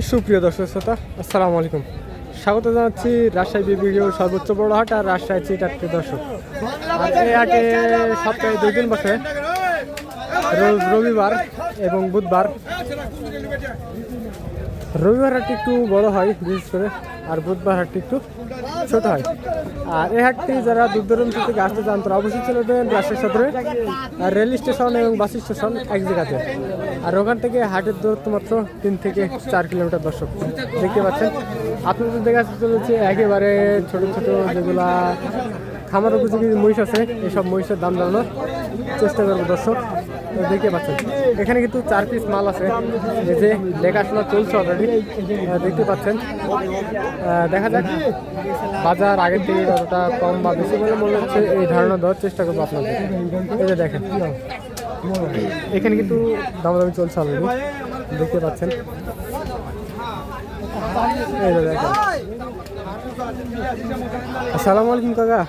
সুপ্রিয় দর্শক শ্রোতা, আসসালামু আলাইকুম। স্বাগত জানাচ্ছি রাজশাহী বিভাগীয় সর্বোচ্চ বড় হাট আর রাজশাহী চিটাট্টি দর্শক। আর এই হাটে সপ্তাহে 2 দিন বসে, রবিবার এবং বুধবার। রবিবার হাটটি একটু বড় হয় বিশেষ করে, আর বুধবার হাটটি একটু ছোট হয়। আর এই হাটটি যারা দূর দূরান্ত থেকে আসতে চান তারা অবশ্যই চলে যাবেন রাজশাহী সদরে, আর রেল স্টেশন এবং বাস স্টেশন এক জায়গাতে। আর ওখান থেকে হাটের দূরত্ব মাত্র 3 থেকে 4 কিলোমিটার দর্শক দেখতে পাচ্ছেন। আপনাদের দেখা চলেছে একেবারে ছোট ছোট যেগুলা খামার উপযোগী মহিষ আছে, এইসব মহিষের দাম জানানোর চেষ্টা করবো দর্শক। দেখতে পাচ্ছেন এখানে কিন্তু 4 পিস মাল আছে, এই যে দেখাশোনা চলছে অলরেডি দেখতে পাচ্ছেন। দেখা যাক বাজার আগের থেকে কতটা কম বা বেশি বলে মনে হচ্ছে, এই ধারণা দেওয়ার চেষ্টা করবো আপনাদের। এই যে দেখেন এখানে কিন্তু দামাদামি চলছে অলরেডি দেখতে পাচ্ছেন। এই যে দেখেন। আসসালামু আলাইকুম কাকা।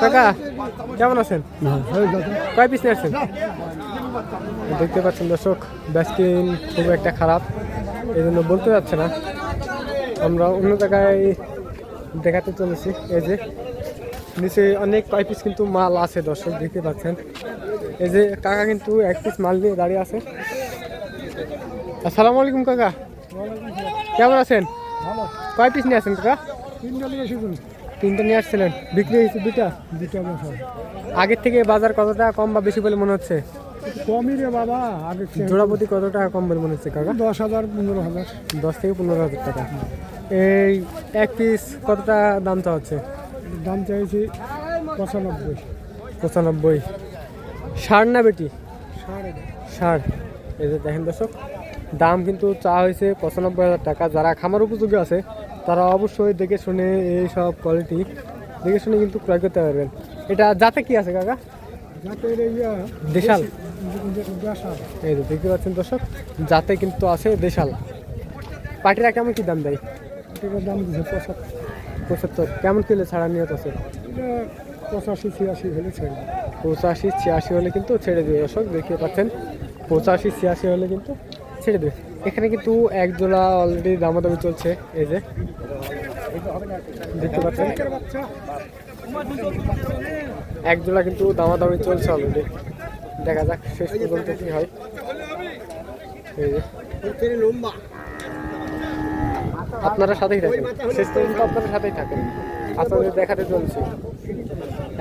কাকা কেমন আছেন? কয় পিস নিয়ে আসছেন? দেখতে পাচ্ছেন দর্শক, ব্যাস্কিন খুব একটা খারাপ, এই জন্য বলতে যাচ্ছে না। আমরা অন্য জায়গায় দেখাতে চলেছি। এই যে নিচে অনেক কয় পিস কিন্তু মাল আছে দর্শক দেখতে পাচ্ছেন। এই যে কাকা কিন্তু 1 পিস মাল নিয়ে দাঁড়িয়ে আছে। আসসালামু আলাইকুম কাকা, কেমন আছেন? কয় পিস নিয়ে আসছেন কাকা? 3টা নিয়ে আসছিলেন, বিক্রি হয়েছে 2টা। আগের থেকে বাজার কত টাকা কম বা বেশি বলে মনে হচ্ছে? কমই রে বাবা, আগে জোড়াপতি কত টাকা কম বলে মনে হচ্ছে কাকা? 10,000 15,000। 10 থেকে 15,000 টাকা। এই 1 পিস কত টাকা দাম তো হচ্ছে? দাম চাইছি 95। 95। ষাঁড় না বেটি? ষাঁড়। এই যে দেখেন দর্শক, দাম কিন্তু চা হয়েছে 95,000 টাকা। যারা খামার উপযোগী আছে তারা অবশ্যই দেখে শুনে এই সব কোয়ালিটি দেখে শুনে কিন্তু ক্রয় করতে পারবেন। এটা যাতে কি আছে কাকা? দেশাল। এই যে দেখতে পাচ্ছেন দর্শক, যাতে কিন্তু আছে দেশাল। পাটিরা কেমন কি দাম দেয়? দাম দিচ্ছে 75। কেমন কিলো ছাড়া নিয়ত আছে? 85-86 হলে ছেড়ে 85-86 হলে কিন্তু ছেড়ে দেবে দর্শক দেখতে পাচ্ছেন। 85-86 হলে কিন্তু ছেড়ে দেবে। এখানে কিন্তু এক জোড়া অলরেডি দামাদামি চলছে। এই যে দেখতে পাচ্ছেন এক জোড়া কিন্তু দামাদামি চলছে অলরেডি। দেখা যাক শেষ পর্যন্ত কি হয়। এই যে আপনারা সাথেই থাকেন, শেষ পর্যন্ত আপনারা সাথেই থাকেন, আপনাদের দেখাতে চলছে।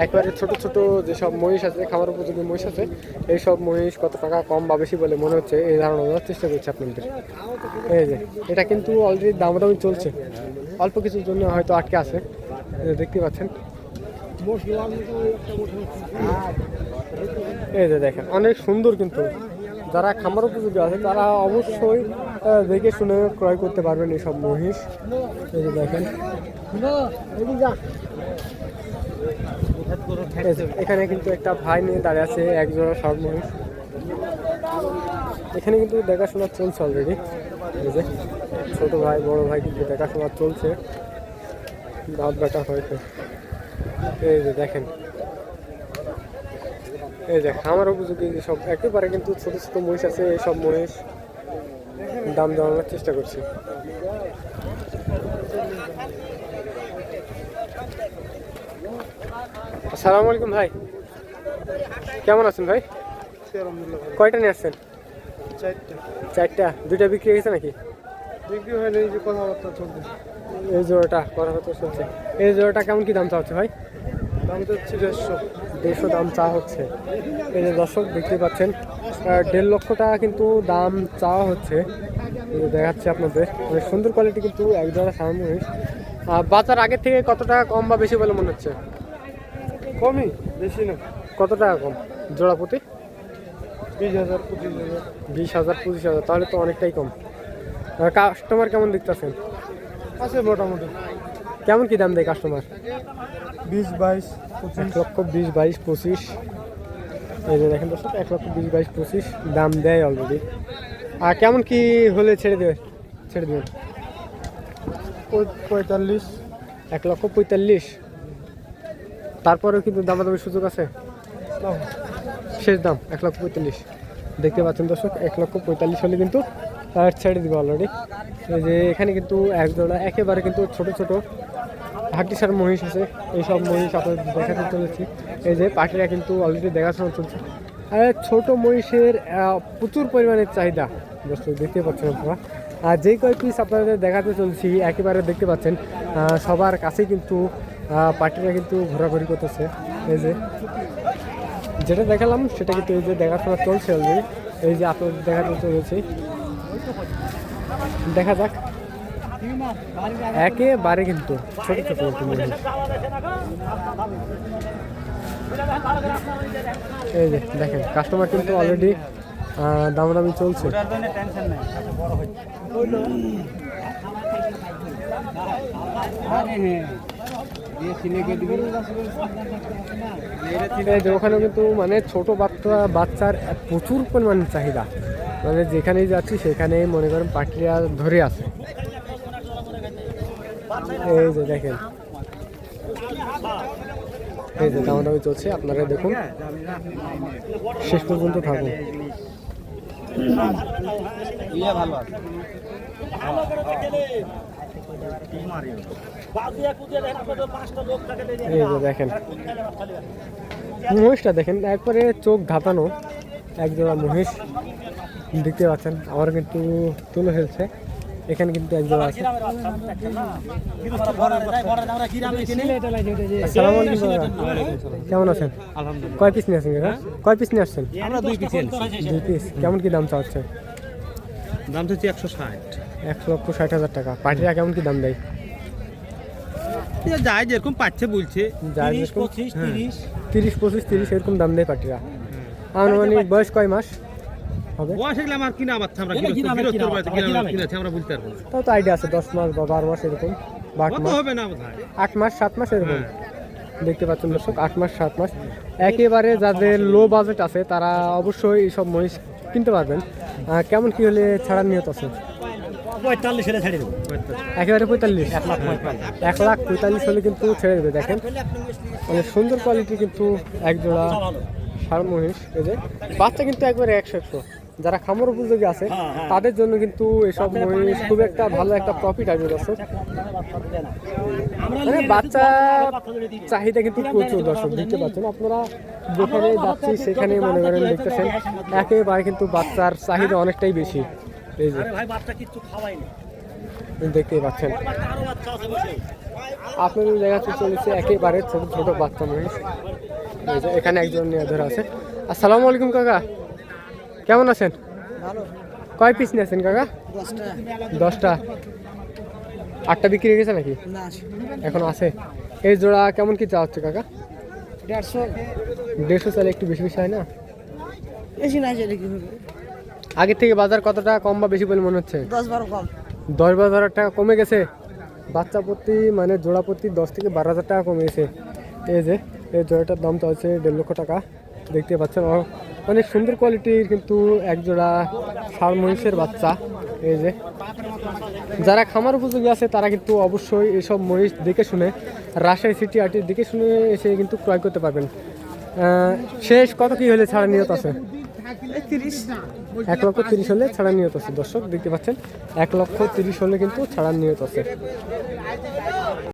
একবারে ছোট ছোট যেসব মহিষ আছে, খামার উপযোগী মহিষ আছে, এইসব মহিষ কত টাকা কম বা বেশি বলে মনে হচ্ছে এই ধারণা দেওয়ার চেষ্টা করছি আপনাদের। এই যে এটা কিন্তু অলরেডি দামাদামি চলছে, অল্প কিছুর জন্য হয়তো আটকে আছে দেখতে পাচ্ছেন। এই যে দেখেন অনেক সুন্দর, কিন্তু যারা খামার উপযোগী আছে তারা অবশ্যই দেখে শুনে ক্রয় করতে পারবেন এইসব মহিষ। এই যে দেখেন এখানে কিন্তু একটা ভাই নিয়ে দাঁড়িয়ে আছে এক জোড়া ষাঁড় মহিষ। এখানে কিন্তু দেখাশোনা চলছে অলরেডি। এই যে ছোট ভাই বড় ভাই কিন্তু দেখাশোনা চলছে, দাঁত বেটা হয়েছে। এই যে দেখেন, এই যে খামার উপযোগী সব একেবারে কিন্তু ছোট ছোট মহিষ আছে, এইসব মহিষ দাম জানানোর চেষ্টা করছি। আসসালামু আলাইকুম ভাই, কেমন আছেন ভাই? কয়টা নিয়ে আসছেন? 4টা। 2টা বিক্রি হয়েছে নাকি? বিক্রি হয়নি, এই যে কথাবার্তা চলছে। এই জোড়াটা কথাবার্তা চলছে। এই জোড়াটা কেমন কি দাম চা হচ্ছে ভাই? দাম তো হচ্ছে 150 দাম চা হচ্ছে। এই যে দর্শক দেখতে পাচ্ছেন 1.5 লক্ষ টাকা কিন্তু দাম চাওয়া হচ্ছে। দেখাচ্ছে আপনাদের, অনেক সুন্দর কোয়ালিটি কিন্তু এক জোড়া ষাঁড় মহিষ। বাজার আগের থেকে কত টাকা কম বা বেশি বলে মনে হচ্ছে? কমই, বেশি না। কত টাকা কম জোড়া প্রতি? 20,000 25,000। 20,000 25,000, তাহলে তো অনেকটাই কম। কাস্টমার কেমন দেখতেছেন? আছে মোটামুটি। কেমন কি দাম দেয় কাস্টমার? 20-22 25। 1,20,000 22,000 25। এই যে দেখেন দর্শক 1,20,000 22,000 দাম দেয় অলরেডি। আর কেমন কি হলে ছেড়ে দেবেন? 45। 1,45,000। তারপরেও কিন্তু দামাদামির সুযোগ আছে? শেষ দাম 1,45,000। দেখতে পাচ্ছেন দর্শক 1,45,000 হলে কিন্তু ছেড়ে দিব অলরেডি। এই যে এখানে কিন্তু এক জোড়া একেবারে কিন্তু ছোট ছোট হাট্টিসার মহিষ আছে। এইসব মহিষ আপনাদের দেখাতে চলেছি। এই যে পাখিরা কিন্তু অলরেডি দেখাশোনা চলছে। আর ছোট মহিষের প্রচুর পরিমাণের চাহিদা দর্শক দেখতে পাচ্ছেন আপনারা। আর যেই কয় পিস আপনাদের দেখাতে চলছি একেবারে দেখতে পাচ্ছেন সবার কাছেই কিন্তু পাখিরা কিন্তু ঘোরাঘুরি করতেছে। এই যে যেটা দেখালাম সেটা কিন্তু এই যে দেখাশোনা চলছে অলরেডি। এই যে আপনাদের দেখাতে চলেছি, দেখা যাক। একেবারে কিন্তু ছোট ছোট মহিষ। এই যে দেখেন কাস্টমার কিন্তু অলরেডি দামাদামি চলছে। ওখানে কিন্তু মানে ছোট বাচ্চার প্রচুর পরিমাণে চাহিদা, মানে যেখানেই যাচ্ছি সেখানেই মনে করেন পাখিরা ধরে আছে। এই যে দেখেন এই যে দামাদামি চলছে, আপনারা দেখুন শেষ পর্যন্ত থাকুন। এই যে দেখেন মহিষটা দেখেন একবারে চোখ ধাপানো একজোড়া মহিষ দেখতে পাচ্ছেন। আমার কিন্তু তুলে ফেলছে, এখানে কিন্তু একজোড়া আছে। আসসালামু আলাইকুম কাকা, কেমন আছেন? কয় পিস নিয়ে আসছেন কাকা? কয় পিস নিয়ে আসছেন? আমরা 2 পিস এনেছি। 2 পিস। কেমন কি দাম চাচ্ছে? দাম হচ্ছে 160। 1,60,000 টাকা। পাটিরা কেমন কি দাম দেয়? যায় যেরকম পাচ্ছে বলছে, যার 30, যেরকম 25, 30। 30, 25, 30 এরকম দাম দেয় পাটিরা। আনুমানিক বয়স কয় মাস হবে? বয়স এগুলো আমার কিনা বাচ্চা, আমরা এটা কিনা বাচ্চা, কিনেছি, আমরা বলতে পারবো না। তাও তো আইডিয়া আছে 10 মাস বা 12 মাস এরকম বা 8 কত মাস, হবে না বোধহয়। 8 মাস 7 মাস এরকম দেখতে পাচ্ছেন দর্শক। 8 মাস 7 মাস। একেবারে যাদের লো বাজেট আছে তারা অবশ্যই এইসব মহিষ কিনতে পারবেন। কেমন কি হলে ছাড়ার নিয়ত আছে? 45 এর ছেড়ে দেব। একেবারে 45, 1,45,000 হলে কিন্তু ছেড়ে দেবে। দেখেন মানে সুন্দর কোয়ালিটি কিন্তু একজোড়া ষাঁড় মহিষ। এই যে বাচ্চা কিন্তু একবারে 100 যারা খামার উপযোগী আছে তাদের জন্য কিন্তু এসব মহিষ খুব একটা ভালো একটা প্রফিট আসবে দর্শক। মানে বাচ্চা চাহিদা কিন্তু প্রচুর দর্শক দেখতে পাচ্ছেন আপনারা। যেখানে যাচ্ছি সেখানে মনে করেন দেখতেছেন একেবারে কিন্তু বাচ্চার চাহিদা অনেকটাই বেশি। এই যে ভাই বাচ্চা কিছু খাওয়াইনি, দেখতেই পাচ্ছেন আরো বাচ্চা আছে বসে। আপনাদের জায়গাতে চলেছে একেবারে ছোট ছোট বাচ্চা মহিষ। এই যে এখানে একজন নিয়ে ধরে আছে। আসসালামু আলাইকুম কাকা, কেমন আছেন? কয় পিস নিয়েছেন কাকা? 10টা। 8টা বিক্রি হয়ে গেছে নাকি? এখন আছে। এই জোড়া কেমন কি চা হচ্ছে কাকা? 150 চাইলে একটু বেশি বেশি হয় না? বেশি না যেটা কি হবে, আগের থেকে বাজার কত টাকা কম বা বেশি বলে মনে হচ্ছে? 10-12 কম। 10-12 টাকা কমে গেছে। বাচ্চা প্রতি মানে জোড়া প্রতি 10 থেকে 12,000 টাকা কমে গেছে। এই যে এই জোড়াটার দাম চলছে 1.5 লক্ষ টাকা। দেখতে পাচ্ছেন অনেক সুন্দর কোয়ালিটির কিন্তু এক জোড়া ষাঁড় মহিষের বাচ্চা। এই যে যারা খামার উপযোগী আছে তারা কিন্তু অবশ্যই এইসব মহিষ দেখে শুনে রাজশাহী সিটি হাটে দেখে শুনে এসে কিন্তু ক্রয় করতে পারবেন। শেষ কত কি হলে ছাড়া নিয়ত আছে? 1,30,000 হলে ছাড়া নিয়ত আছে দর্শক দেখতে পাচ্ছেন। 1,30,000 হলে কিন্তু ছাড়ার নিয়ত আছে।